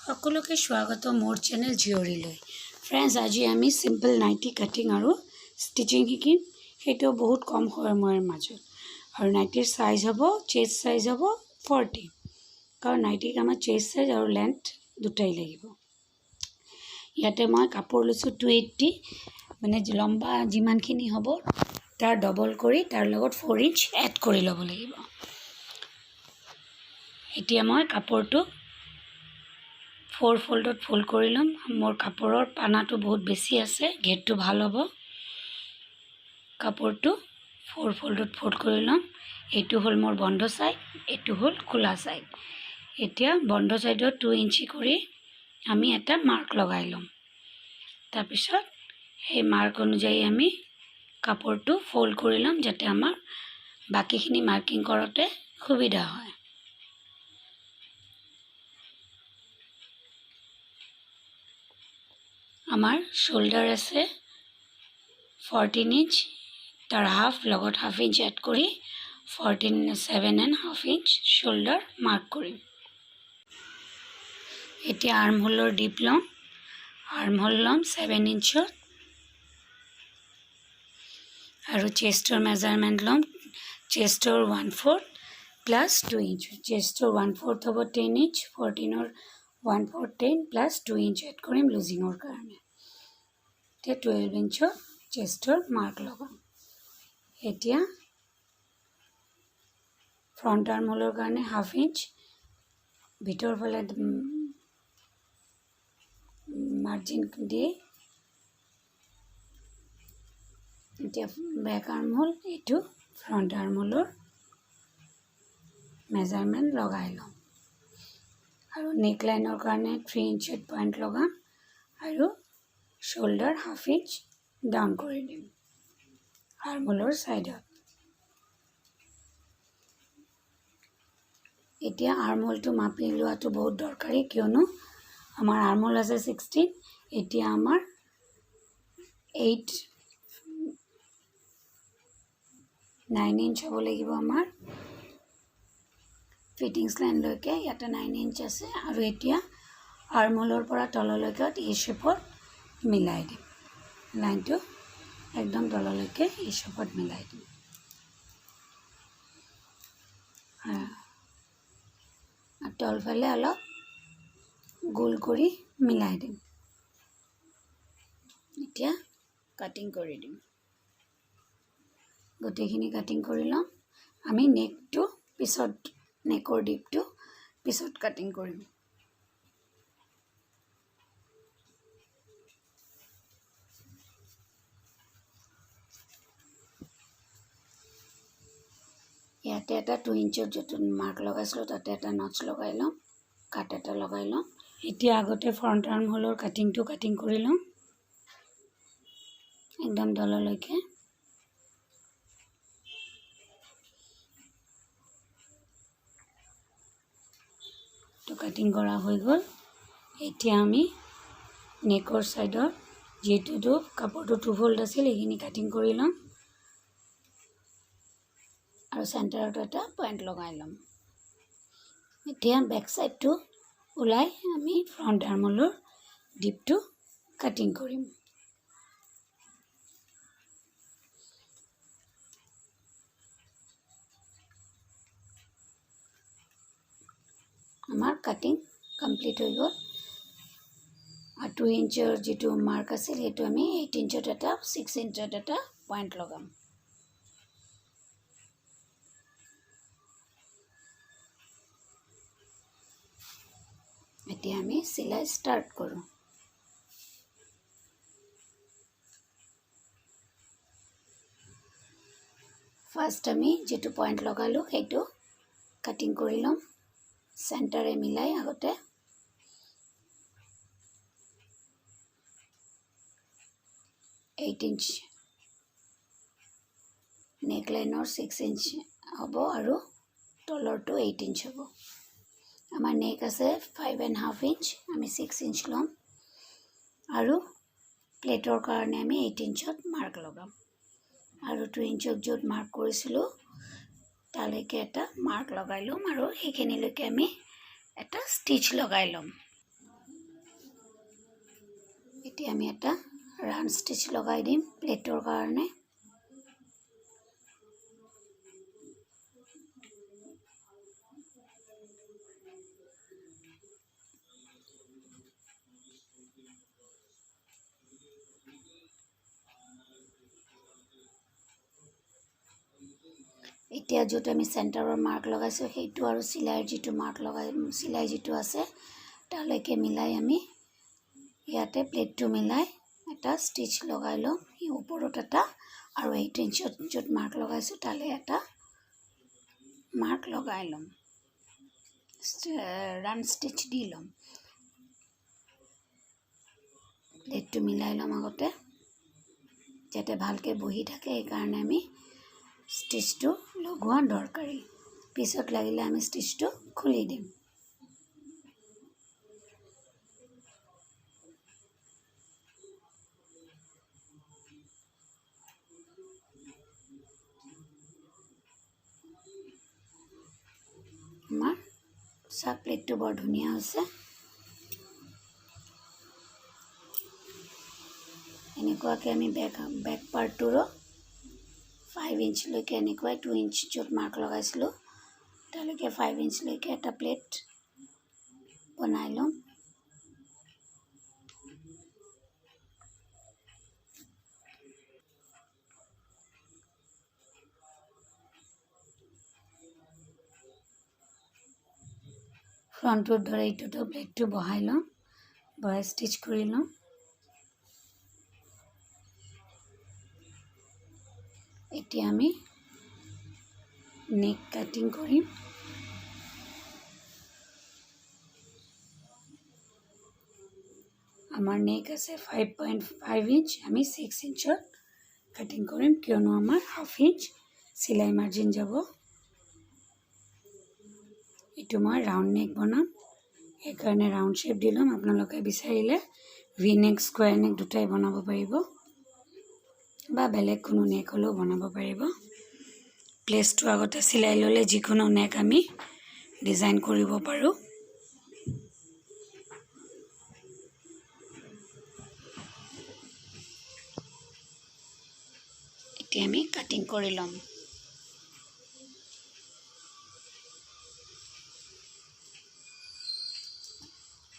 সকলোকে স্বাগত মোৰ চেনেল জিঅৰিলৈ। ফ্ৰেণ্ডছ, আজি আমি সিম্পল নাইটি কাটিং আৰু ষ্টিচিং শিকিম। সেইটো বহুত কম সময়ৰ মাজত। আৰু নাইটিৰ সাইজ হ'ব, চেষ্ট সাইজ হ'ব 40, কাৰণ নাইটিক আমাৰ চেষ্ট সাইজ আৰু লেন্থ দুটাই লাগিব। ইয়াতে মই কাপোৰ লৈছোঁ 280, মানে লম্বা যিমানখিনি হ'ব তাৰ ডবল কৰি তাৰ লগত 4 ইঞ্চ এড কৰি ল'ব লাগিব। এতিয়া মই কাপোৰটো 4 ফল্ডত ফোল্ড কৰি ল'ম। মোৰ কাপোৰৰ পানাটো বহুত বেছি আছে, ঘেৰটো ভাল হ'ব। কাপোৰটো 4 ফল্ডত ফোল্ড কৰি ল'ম। এইটো হ'ল মোৰ বন্ধ সাইড, এইটো হ'ল খোলা সাইড। এতিয়া বন্ধ সাইডত 2 ইঞ্চি কৰি আমি এটা মাৰ্ক লগাই ল'ম। তাৰপিছত সেই মাৰ্ক অনুযায়ী আমি কাপোৰটো ফোল্ড কৰি ল'ম, যাতে আমাৰ বাকিখিনি মাৰ্কিং কৰোঁতে সুবিধা হয়। আমাৰ শোল্ডাৰ আছে 14 ইঞ্চ, তাৰ হাফ লগত হাফ ইঞ্চ এড কৰি 7.5 ইঞ্চ শোল্ডাৰ মাৰ্ক কৰিম। এতিয়া আৰ্ম হোলৰ ডিপ ল'ম। আৰ্ম হোল ল'ম 7 ইঞ্চৰ আৰু চেষ্টৰ মেজাৰমেণ্ট ল'ম। চেষ্টৰ 1/4 প্লাছ 2 ইঞ্চ। চেষ্টৰ 1/4 হ'ব 10 ইঞ্চ, 14ৰ 1/4 10 প্লাছ 2 ইঞ্চ এড কৰিম লুজিঙৰ কাৰণে। এতিয়া 12 ইঞ্চৰ চেষ্টৰ মাৰ্ক লগাম। এতিয়া ফ্ৰণ্ট আৰ্ম হোলৰ কাৰণে হাফ ইঞ্চ ভিতৰ ফালে মাৰ্জিন দি, এতিয়া বেক আৰ্ম হোল, এইটো ফ্ৰণ্ট আৰ্ম হোলৰ মেজাৰমেণ্ট লগাই ল'ম। আৰু নেক লাইনৰ কাৰণে 3 ইঞ্চত পইণ্ট লগাম আৰু শোল্ডাৰ হাফ ইঞ্চ ডাউন কৰি দিম আৰ্ম হোলৰ ছাইডত। এতিয়া আৰ্ম হোলটো মাপি লোৱাটো বহুত দৰকাৰী, কিয়নো আমাৰ আৰ্ম হোল আছে 16, এতিয়া আমাৰ 9 ইঞ্চ হ'ব লাগিব আমাৰ ফিটিংছ লাইনলৈকে। ইয়াতে 9 ইঞ্চ আছে। আৰু এতিয়া আৰ্ম হোলৰ পৰা তললৈকে এই শেপত মিলাই দিম। লাইনটো একদম তললৈকে এই শেপত মিলাই দিম। তলফালে অলপ গোল কৰি মিলাই দিম। এতিয়া কাটিং কৰি দিম। গোটেইখিনি কাটিং কৰি ল'ম। আমি নেকটো পিছত, নেকৰ ডিপটো পিছত কাটিং কৰিম। ইয়াতে এটা 2 ইঞ্চৰ যিটো মাৰ্ক লগাইছিলোঁ তাতে এটা নটচ লগাই ল'ম, কাট এটা লগাই ল'ম। এতিয়া আগতে ফ্ৰণ্ট আৰ্ম হোলৰ কাটিংটো কাটিং কৰি ল'ম একদম তললৈকে। তো কাটিং কৰা হৈ গ'ল। এতিয়া আমি নেকৰ ছাইডৰ যিটো কাপোৰটো 2 ফল্ড আছিল সেইখিনি কাটিং কৰি ল'ম আৰু চেণ্টাৰত এটা পইণ্ট লগাই ল'ম। এতিয়া বেক ছাইডটো ওলাই আমি ফ্ৰণ্ট আৰ্ম হোলৰ ডিপটো কাটিং কৰিম। আমাৰ কাটিং কমপ্লিট হৈ গ'ল। আৰু 2 ইঞ্চৰ যিটো মাৰ্ক আছিল সেইটো আমি 8 ইঞ্চত এটা, 6 ইঞ্চত এটা পইণ্ট লগাম। এতিয়া আমি চিলাই ষ্টাৰ্ট কৰোঁ। ফাৰ্ষ্ট আমি যিটো পইণ্ট লগালোঁ সেইটো কাটিং কৰি ল'ম, চেণ্টাৰে মিলাই আগতে। এইট ইঞ্চ নেক লাইনৰ 6 ইঞ্চ হ'ব আৰু তলৰটো 8 ইঞ্চ হ'ব। আমাৰ নেক আছে 5.5 ইঞ্চ, আমি 6 ইঞ্চ ল'ম আৰু প্লেটৰ কাৰণে আমি 8 ইঞ্চত মাৰ্ক লগাম। আৰু 2 ইঞ্চত য'ত মাৰ্ক কৰিছিলোঁ তালৈকে এটা মাৰ্ক লগাই ল'ম আৰু সেইখিনিলৈকে আমি এটা ষ্টিচ লগাই ল'ম। এতিয়া আমি এটা ৰাউণ্ড ষ্টিচ লগাই দিম প্লেটৰ কাৰণে। এতিয়া য'ত আমি চেণ্টাৰৰ মাৰ্ক লগাইছোঁ সেইটো আৰু চিলাইৰ যিটো মাৰ্ক চিলাই যিটো আছে তালৈকে মিলাই আমি ইয়াতে প্লেটটো মিলাই এটা ষ্টিচ লগাই ল'ম। এই ওপৰত এটা আৰু 8 ইঞ্চত য'ত মাৰ্ক লগাইছোঁ তালৈ এটা মাৰ্ক লগাই ল'ম, ৰাউণ্ড ষ্টিচ দি ল'ম। প্লেটটো মিলাই ল'ম আগতে যাতে ভালকৈ বহি থাকে, সেইকাৰণে আমি ষ্টিচটো লগোৱা দৰকাৰী। পিছত লাগিলে আমি ষ্টিচটো খুলি দিম। আমাৰ চাহ প্লেটটো বৰ ধুনীয়া হৈছে। এনেকুৱাকৈ আমি বেক পাৰ্টটোৰো 5 ইঞ্চলৈকে এনেকুৱাই 2 ইঞ্চ য'ত মাৰ্ক লগাইছিলোঁ তালৈকে 5 ইঞ্চলৈকে এটা প্লেট বনাই ল'ম। ফ্ৰণ্টৰ দৰে এইটোতো প্লেটটো বহাই ল'ম, বহাই ষ্টিচ কৰি ল'ম। এতিয়া আমি নেক কাটিং কৰিম। আমাৰ নেক আছে 5.5 ইঞ্চ, আমি 6 ইঞ্চত কাটিং কৰিম কিয়নো আমাৰ হাফ ইঞ্চ চিলাই মাৰ্জিন যাব। এইটো মই ৰাউণ্ড নেক বনাম, সেইকাৰণে ৰাউণ্ড শ্বেপ দি ল'ম। আপোনালোকে বিচাৰিলে ভি নেক, স্কুৱেৰ নেক দুটাই বনাব পাৰিব বা বেলেগ কোনো নেক হ'লেও বনাব পাৰিব। প্লেচটো আগতে চিলাই ল'লে যিকোনো নেক আমি ডিজাইন কৰিব পাৰোঁ। এতিয়া আমি কাটিং কৰি ল'ম।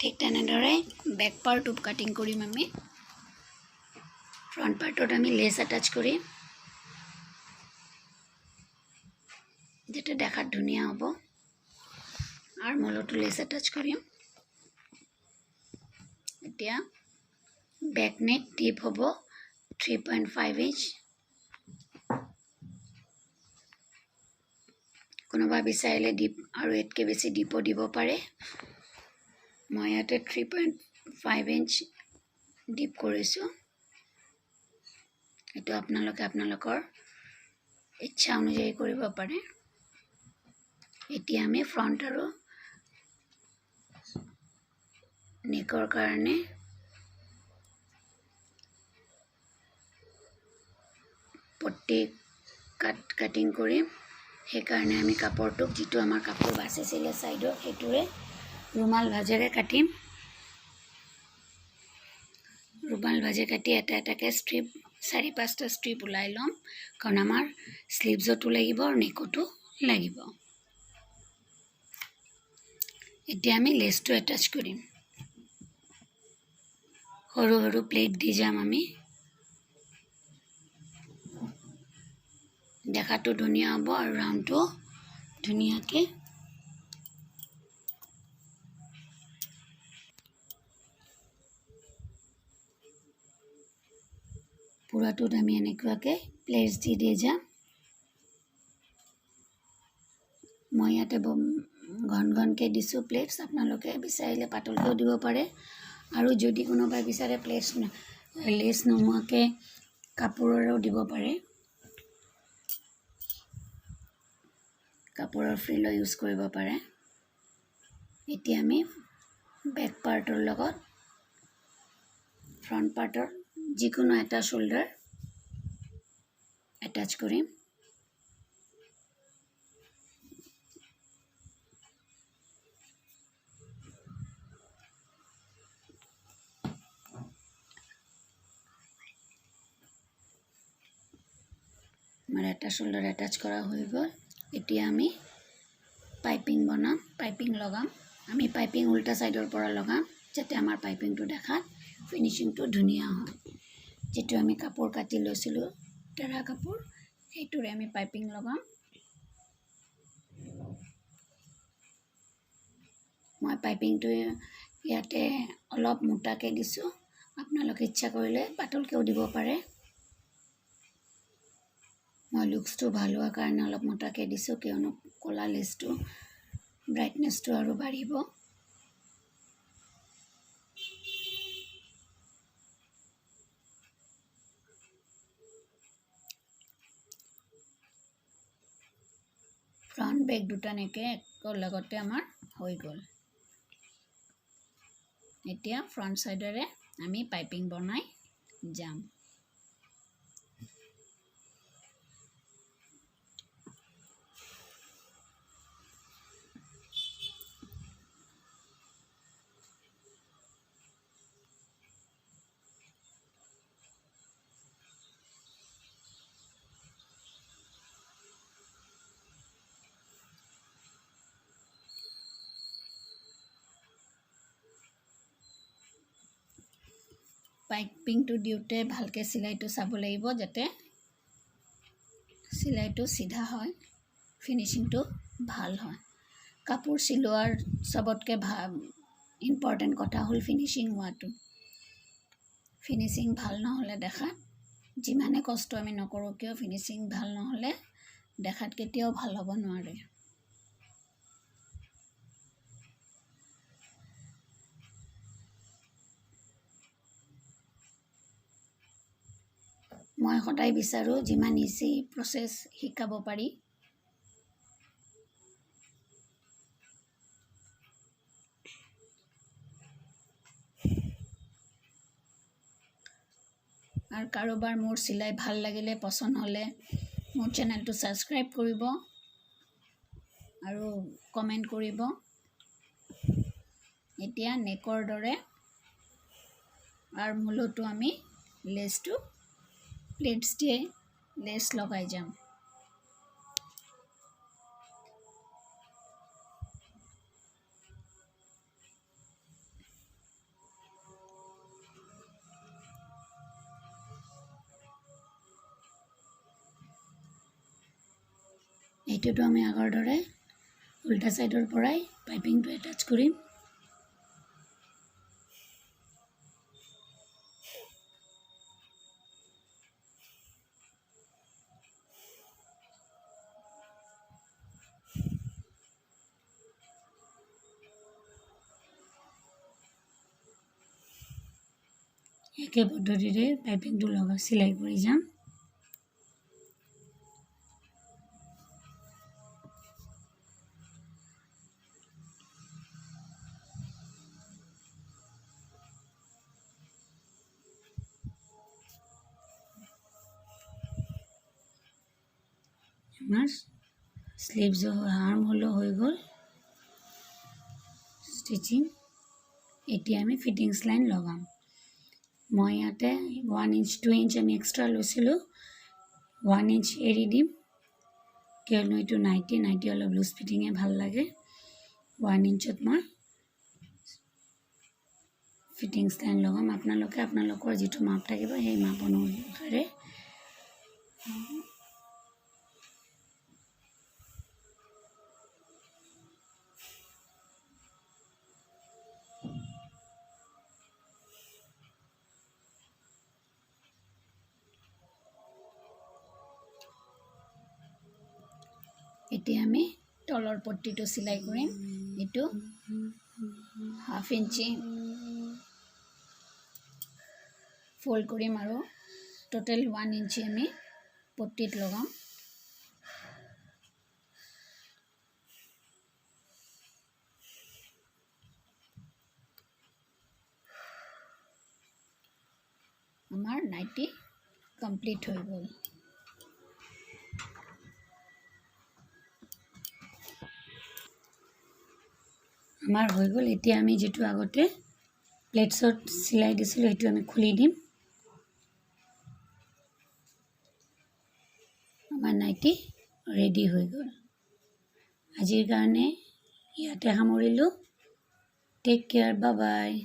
ঠিক তেনেদৰে বেক পাৰ্টো কাটিং কৰিম আমি। ফ্ৰণ্ট পাৰ্টত আমি লেছ এটাচ কৰিম যাতে দেখাত ধুনীয়া হ'ব। আৰ্মহোলতো লেছ এটাচ কৰিম। এতিয়া বেক নেক ডিপ হ'ব 3.5 ইঞ্চ। কোনোবা বিচাৰিলে ডিপ আৰু ইয়াতকৈ বেছি ডিপো দিব পাৰে। মই ইয়াতে 3.5 ইঞ্চ ডিপ কৰিছোঁ। এইটো আপোনালোকে আপোনালোকৰ ইচ্ছা অনুযায়ী কৰিব পাৰে। এতিয়া আমি ফ্ৰণ্ট আৰু নেকৰ কাৰণে পট্টি কাটিং কৰিম। সেইকাৰণে আমি কাপোৰটোক যিটো আমাৰ কাপোৰ বাচিছিলে ছাইডৰ সেইটোৰে ৰুমাল ভাজেৰে কাটিম। ৰুমাল ভাজে কাটি এটা এটাকৈ ষ্ট্ৰিপ 4-5টা ষ্ট্ৰিপ ওলাই ল'ম, কাৰণ আমাৰ স্লিভছতো লাগিব আৰু নেকতো লাগিব। এতিয়া আমি লেছটো এটাচ কৰিম। সৰু সৰু প্লেট দি যাম আমি। দেখাটো ধুনীয়া হ'ব আৰু ৰাউণ্ডটো ধুনীয়াকৈ পুৰাটোত আমি এনেকুৱাকৈ প্লেটছ দি যাম। মই ইয়াতে ঘন ঘনকৈ দিছোঁ প্লেটছ, আপোনালোকে বিচাৰিলে পাতলকৈও দিব পাৰে। আৰু যদি কোনোবাই বিচাৰে লেছ নোহোৱাকৈ কাপোৰৰো দিব পাৰে, কাপোৰৰ ফ্ৰিলো ইউজ কৰিব পাৰে। এতিয়া আমি বেক পাৰ্টৰ লগত ফ্ৰণ্ট পাৰ্টৰ যিকোনো এটা শ্বল্ডাৰ এটাচ কৰিম। এটা শোল্ডাৰ এটাচ কৰা হৈ গ'ল এতিয়া আমি পাইপিং বনাম পাইপিং লগাম আমি পাইপিং উল্টা সাইডৰ পৰা লগাম যাতে আমাৰ পাইপিংটো দেখাত ফিনিশিংটো ধুনীয়া হয় যেটো আমি কাপোৰ কাটি লৈছিলো তেৰা কাপোৰ এইটোৰে আমি পাইপিং লগাম মই পাইপিংটো ইয়াতে অলপ মোটাকে দিছো আপোনালোকে ইচ্ছা কৰিলে পাতলকেও দিব পাৰে মই লুকসটো ভাল হোৱাৰ কাৰণে অলপ মোটাকে দিছো কিয়নো কলা লেছটো ব্ৰাইটনেছটো আৰু বাঢ়িব ফ্ৰন্ট বেক দুটা নেকে একৰ লগতে আমাৰ হৈ গ'ল এতিয়া ফ্ৰন্ট সাইডৰে আমি পাইপিং বনাই যাম পাইপিংটো দিওতে ভালকে সিলাইটো চাব লাগিব যাতে সিলাইটো সিধা হয় ফিনিশিংটো ভাল হয় কাপোৰ সিলোৱাৰ সবতকে ইম্পৰ্টেন্ট কথা হল ফিনিশিং হোৱাটো ফিনিশিং ভাল নহলে দেখা যিমানে কষ্ট আমি নকৰো কিয় ফিনিশিং ভাল নহলে দেখাত কেতিয়াও ভাল হ'ব নোৱাৰে মই সদায় বিচাৰো যিমান ইজি প্ৰসেস শিকাব পাৰি আৰু কাৰোবাৰ মোৰ সিলাই ভাল লাগিলে পছন্দ হলে মোৰ চেনেলটো সাবস্ক্ৰাইব কৰিব আৰু কমেন্ট কৰিব এতিয়া নেকৰ দৰে আৰু মূলটো আমি লেছটো প্লেটস দিয়ে লেছ লগাই যাম এইটোটো আমি আগৰ দৰে উল্টা সাইডৰ পৰাই পাইপিংটো এটাচ কৰিম একে পদ্ধতিৰে পাইপিংটো লগা সিলাই কৰি যাম আমাৰ স্লিভস আর্ম হলো হৈ গ'ল স্টিচিং এতিয়া আমি ফিটিংস লাইন লগাম মই ইয়াতে 1 ইঞ্চ 2 ইঞ্চ আমি এক্সট্ৰা লৈছিলো 1 ইঞ্চ এৰি দিম কিয়নো এইটো নাইটি অলপ লুজ ফিটিংয়ে ভাল লাগে 1 ইঞ্চত মই ফিটিংস লাইন লগাম আপোনালোকৰ যেটো মাপ থাকিব সেই মাপ অনুসাৰে এতিয়া আমি তলৰ পট্টিটো সিলাই কৰিম এটো হাফ ইঞ্চি ফোল্ড কৰিম আৰু টোটাল 1 ইঞ্চি আমি পট্টিত লগাম আমাৰ নাইটি কমপ্লিট হৈ গ'ল আমাৰ হৈ গ'ল এতিয়া আমি যেটো আগতে প্লেটছত সিলাই দিছিলো এটো আমি খুলি দিম আমাৰ নাইটি ৰেডি হৈ গ'ল। আজিৰ কাৰণে ইয়াতে সামৰিলোঁ। Tech care, bye bye.